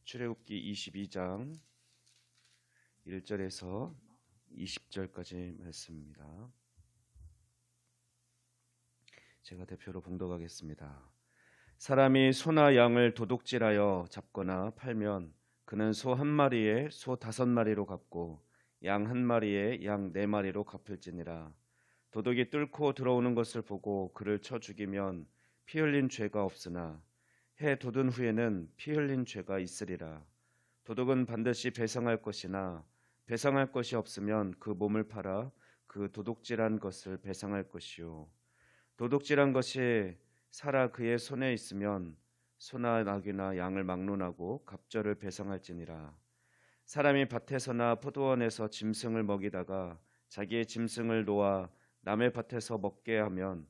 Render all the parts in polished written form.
출애굽기 22장 1절에서 20절까지 말씀입니다. 제가 대표로 봉독하겠습니다. 사람이 소나 양을 도둑질하여 잡거나 팔면 그는 소 한 마리에 소 5마리로 갚고 양 한 마리에 양 4마리로 갚을지니라. 도둑이 뚫고 들어오는 것을 보고 그를 쳐 죽이면 피 흘린 죄가 없으나 해 돋은 후에는 피 흘린 죄가 있으리라. 도둑은 반드시 배상할 것이나 배상할 것이 없으면 그 몸을 팔아 그 도둑질한 것을 배상할 것이요. 도둑질한 것이 살아 그의 손에 있으면 소나 낙이나 양을 막론하고 갑절을 배상할지니라. 사람이 밭에서나 포도원에서 짐승을 먹이다가 자기의 짐승을 놓아 남의 밭에서 먹게 하면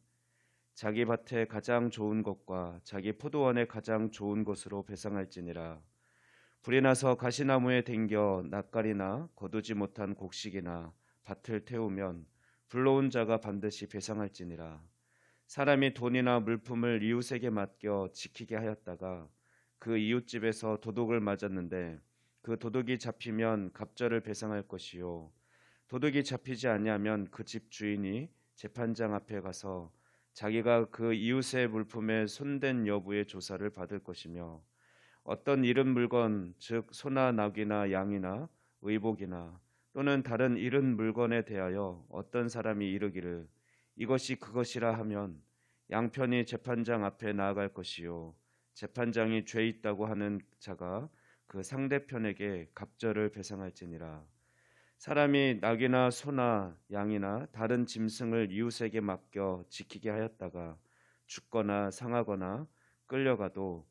자기 밭에 가장 좋은 것과 자기 포도원에 가장 좋은 것으로 배상할지니라. 불이 나서 가시나무에 댕겨 낯가리나 거두지 못한 곡식이나 밭을 태우면 불러온 자가 반드시 배상할지니라. 사람이 돈이나 물품을 이웃에게 맡겨 지키게 하였다가 그 이웃집에서 도둑을 맞았는데 그 도둑이 잡히면 갑절을 배상할 것이요. 도둑이 잡히지 아니하면 그 집 주인이 재판장 앞에 가서 자기가 그 이웃의 물품에 손댄 여부의 조사를 받을 것이며 어떤 잃은 물건 즉 소나 낙이나 양이나 의복이나 또는 다른 잃은 물건에 대하여 어떤 사람이 이르기를 이것이 그것이라 하면 양편이 재판장 앞에 나아갈 것이요 재판장이 죄 있다고 하는 자가 그 상대편에게 갑절을 배상할지니라. 사람이 낙이나 소나 양이나 다른 짐승을 이웃에게 맡겨 지키게 하였다가 죽거나 상하거나 끌려가도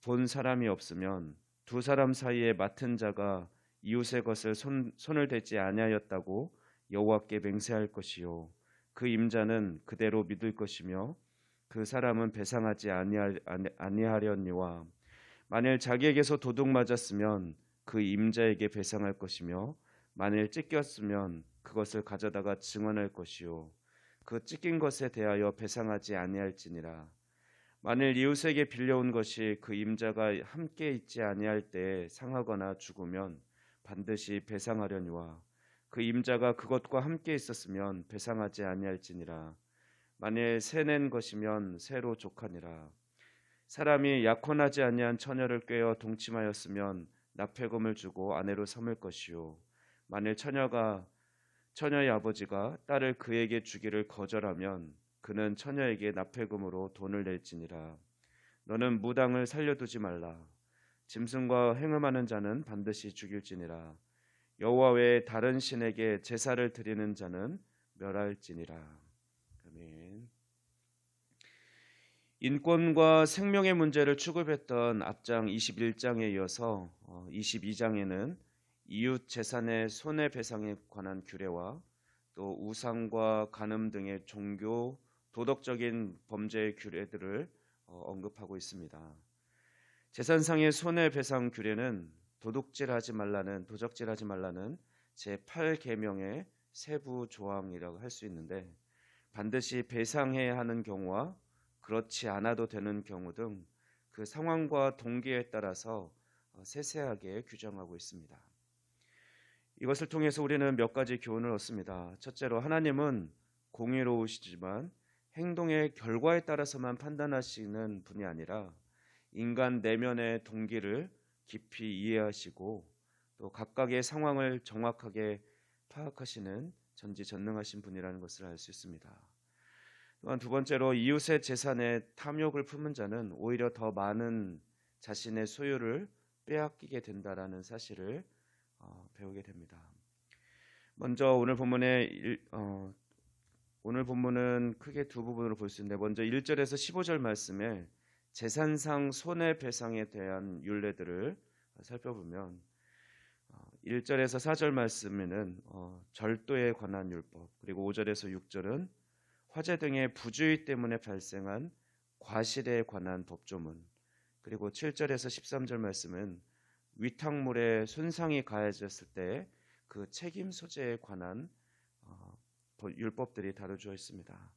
본 사람이 없으면 두 사람 사이에 맡은 자가 이웃의 것을 손을 대지 아니하였다고 여호와께 맹세할 것이요 그 임자는 그대로 믿을 것이며 그 사람은 배상하지 아니하려니와 만일 자기에게서 도둑 맞았으면 그 임자에게 배상할 것이며 만일 찢겼으면 그것을 가져다가 증언할 것이요 그 찢긴 것에 대하여 배상하지 아니할지니라. 만일 이웃에게 빌려온 것이 그 임자가 함께 있지 아니할 때에 상하거나 죽으면 반드시 배상하려니와 그 임자가 그것과 함께 있었으면 배상하지 아니할지니라. 만일 새낸 것이면 새로 족하니라. 사람이 약혼하지 아니한 처녀를 꾀어 동침하였으면 납폐금을 주고 아내로 삼을 것이요 만일 처녀의 아버지가 딸을 그에게 주기를 거절하면 그는 처녀에게 납폐금으로 돈을 낼지니라. 너는 무당을 살려두지 말라. 짐승과 행음하는 자는 반드시 죽일지니라. 여호와 외에 다른 신에게 제사를 드리는 자는 멸할지니라. 아멘. 인권과 생명의 문제를 추구했던 앞장 21장에 이어서 22장에는 이웃 재산의 손해배상에 관한 규례와 또 우상과 간음 등의 종교 도덕적인 범죄의 규례들을 언급하고 있습니다. 재산상의 손해배상 규례는 도적질하지 말라는 제8계명의 세부 조항이라고 할 수 있는데 반드시 배상해야 하는 경우와 그렇지 않아도 되는 경우 등 그 상황과 동기에 따라서 세세하게 규정하고 있습니다. 이것을 통해서 우리는 몇 가지 교훈을 얻습니다. 첫째로 하나님은 공의로우시지만 행동의 결과에 따라서만 판단하시는 분이 아니라 인간 내면의 동기를 깊이 이해하시고 또 각각의 상황을 정확하게 파악하시는 전지전능하신 분이라는 것을 알 수 있습니다. 또한 두 번째로 이웃의 재산에 탐욕을 품은 자는 오히려 더 많은 자신의 소유를 빼앗기게 된다라는 사실을 배우게 됩니다. 먼저 오늘 본문은 크게 두 부분으로 볼 수 있는데 먼저 1절에서 15절 말씀에 재산상 손해배상에 대한 율례들을 살펴보면 1절에서 4절 말씀에는 절도에 관한 율법, 그리고 5절에서 6절은 화재 등의 부주의 때문에 발생한 과실에 관한 법조문, 그리고 7절에서 13절 말씀은 위탁물에 손상이 가해졌을 때 그 책임 소재에 관한 율법들이 다뤄져 있습니다.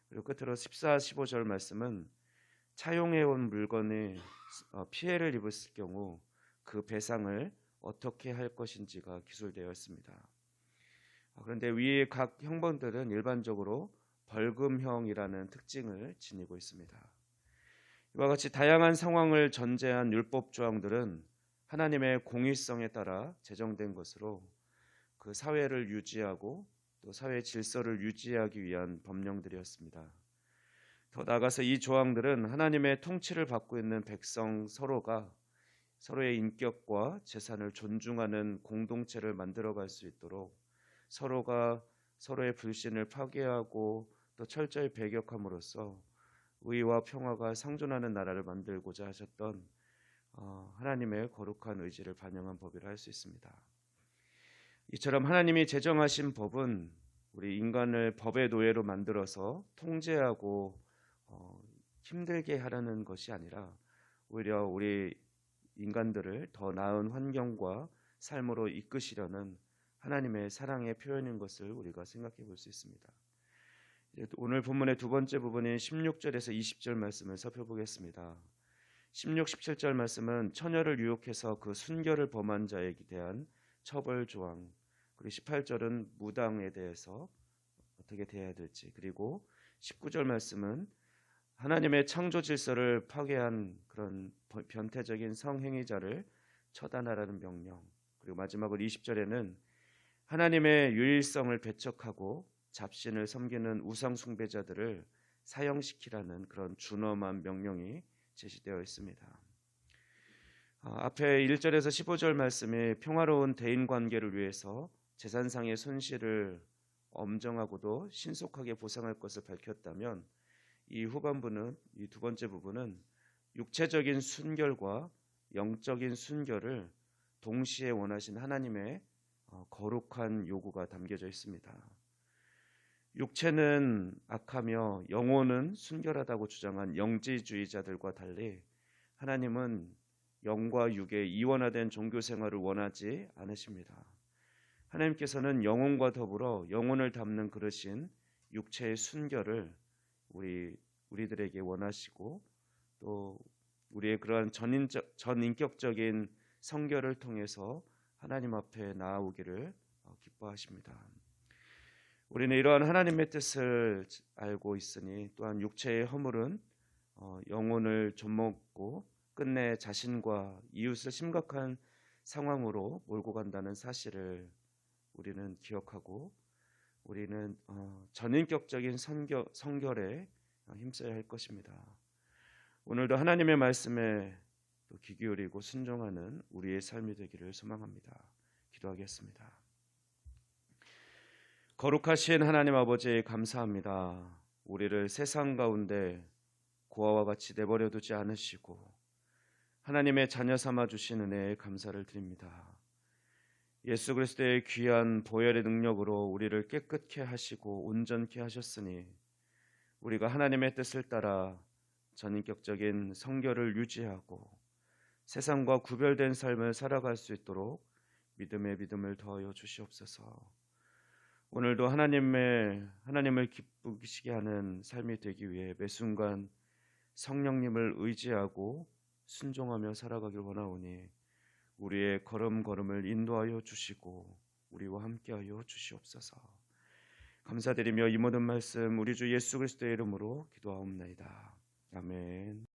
그리고 끝으로 14, 15절 말씀은 차용해온 물건이 피해를 입었을 경우 그 배상을 어떻게 할 것인지가 기술되어 있습니다. 그런데 위의 각 형벌들은 일반적으로 벌금형이라는 특징을 지니고 있습니다. 이와 같이 다양한 상황을 전제한 율법 조항들은 하나님의 공의성에 따라 제정된 것으로 그 사회를 유지하고 또 사회 질서를 유지하기 위한 법령들이었습니다. 더 나아가서 이 조항들은 하나님의 통치를 받고 있는 백성 서로가 서로의 인격과 재산을 존중하는 공동체를 만들어갈 수 있도록 서로가 서로의 불신을 파괴하고 또 철저히 배격함으로써 의와 평화가 상존하는 나라를 만들고자 하셨던 하나님의 거룩한 의지를 반영한 법이라 할 수 있습니다. 이처럼 하나님이 제정하신 법은 우리 인간을 법의 노예로 만들어서 통제하고 힘들게 하려는 것이 아니라 오히려 우리 인간들을 더 나은 환경과 삶으로 이끄시려는 하나님의 사랑의 표현인 것을 우리가 생각해 볼 수 있습니다. 오늘 본문의 두 번째 부분인 16절에서 20절 말씀을 살펴보겠습니다. 16, 17절 말씀은 처녀를 유혹해서 그 순결을 범한 자에 대한 처벌 조항, 그리고 18절은 무당에 대해서 어떻게 대해야 될지, 그리고 19절 말씀은 하나님의 창조 질서를 파괴한 그런 변태적인 성행위자를 처단하라는 명령, 그리고 마지막으로 20절에는 하나님의 유일성을 배척하고 잡신을 섬기는 우상 숭배자들을 사형시키라는 그런 준엄한 명령이 제시되어 있습니다. 앞에 1절에서 15절 말씀이 평화로운 대인 관계를 위해서 재산상의 손실을 엄정하고도 신속하게 보상할 것을 밝혔다면 이 후반부는, 이 두 번째 부분은 육체적인 순결과 영적인 순결을 동시에 원하신 하나님의 거룩한 요구가 담겨져 있습니다. 육체는 악하며 영혼은 순결하다고 주장한 영지주의자들과 달리 하나님은 영과 육의 이원화된 종교 생활을 원하지 않으십니다. 하나님께서는 영혼과 더불어 영혼을 담는 그릇인 육체의 순결을 우리들에게 원하시고 또 우리의 그러한 전인격적인 성결을 통해서 하나님 앞에 나아오기를 기뻐하십니다. 우리는 이러한 하나님의 뜻을 알고 있으니 또한 육체의 허물은 영혼을 좀먹고 끝내 자신과 이웃을 심각한 상황으로 몰고 간다는 사실을 우리는 기억하고 우리는 전인격적인 성결에 힘써야 할 것입니다. 오늘도 하나님의 말씀에 귀 기울이고 순종하는 우리의 삶이 되기를 소망합니다. 기도하겠습니다. 거룩하신 하나님 아버지 감사합니다. 우리를 세상 가운데 고아와 같이 내버려 두지 않으시고 하나님의 자녀 삼아 주신 은혜에 감사를 드립니다. 예수 그리스도의 귀한 보혈의 능력으로 우리를 깨끗게 하시고 온전케 하셨으니 우리가 하나님의 뜻을 따라 전인격적인 성결을 유지하고 세상과 구별된 삶을 살아갈 수 있도록 믿음의 믿음을 더하여 주시옵소서. 오늘도 하나님을 기쁘시게 하는 삶이 되기 위해 매 순간 성령님을 의지하고 순종하며 살아가길 원하오니 우리의 걸음걸음을 인도하여 주시고 우리와 함께하여 주시옵소서. 감사드리며 이 모든 말씀 우리 주 예수 그리스도의 이름으로 기도하옵나이다. 아멘.